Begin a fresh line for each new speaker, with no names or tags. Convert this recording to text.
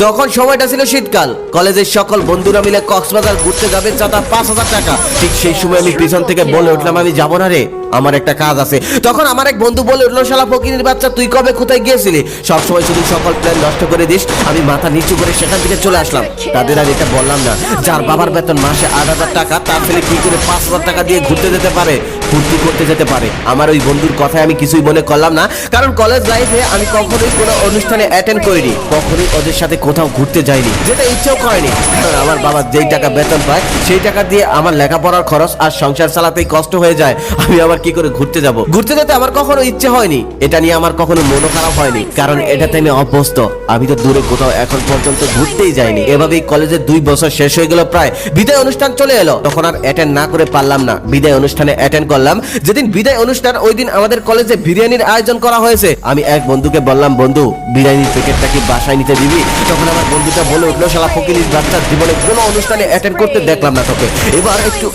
তখন সময়টা ছিল শীতকাল। কলেজের সকল বন্ধুরা মিলে কক্সবাজার ঘুরতে যাবে, চাঁদা 5,000 টাকা। ঠিক সেই সময় আমি পিছন থেকে বলে উঠলাম, আমি যাবো না রে, আমার একটা কাজ আছে। তখন আমার এক বন্ধু বলে উঠলো, শালা ফকিরের বাচ্চা, তুই কবে কোথায় গিয়েছিলি? সবসময় শুধু সকল প্ল্যান নষ্ট করে দিস। আমি মাথা নিচু করে সেখান থেকে চলে আসলাম। তাদের আর এটা বললাম না, যার বাবার বেতন মাসে 8,000 টাকা, তার ছেলে কি করে 5,000 টাকা দিয়ে ঘুরতে যেতে পারে, ফুর্তি করতে যেতে পারে। আমার ওই বন্ধুর কথায় আমি কিছুই মনে করলাম না, কারণ কলেজ লাইফে আমি কখনোই কোনো অনুষ্ঠানে অ্যাটেন্ড করিনি, কখনোই ওদের সাথে কোথাও ঘুরতে যাইনি, যেটা ইচ্ছেও করেনি। কারণ আমার বাবা যেই টাকা বেতন পায় সেই টাকা দিয়ে আমার লেখাপড়ার খরচ আর সংসার চালাতেই কষ্ট হয়ে যায়। আমি আবার কি করে ঘুরতে যাব? ঘুরতে যেতে আমার কখনো ইচ্ছে হয়নি। এটা নিয়ে আমার কখনো মনও খারাপ হয়নি, কারণ এটাতে আমি অভ্যস্ত। আমি তো দূরে কোথাও এখন পর্যন্ত ঘুরতেই যাইনি। এভাবেই কলেজের 2 বছর শেষ হয়ে গেল। প্রায় বিদায় অনুষ্ঠান চলে এলো, তখন আর অ্যাটেন্ড না করে পারলাম না। বিদায় অনুষ্ঠানে অ্যাটেন্ড করলাম। যেদিন বিদায় অনুষ্ঠান, ওই দিন আমাদের কলেজে বিরিয়ানির আয়োজন করা হয়েছে। আমি এক বন্ধুকে বললাম, বন্ধু বিরিয়ানির প্যাকেটটা কি বাসায় নিতে দিবি? তখন আমার বন্ধুটা বলে উঠলো, শালা ফকিরের বাচ্চা, জীবনে কোনো অনুষ্ঠানে অ্যাটেন্ড করতে দেখলাম না তোকে, এবার একটু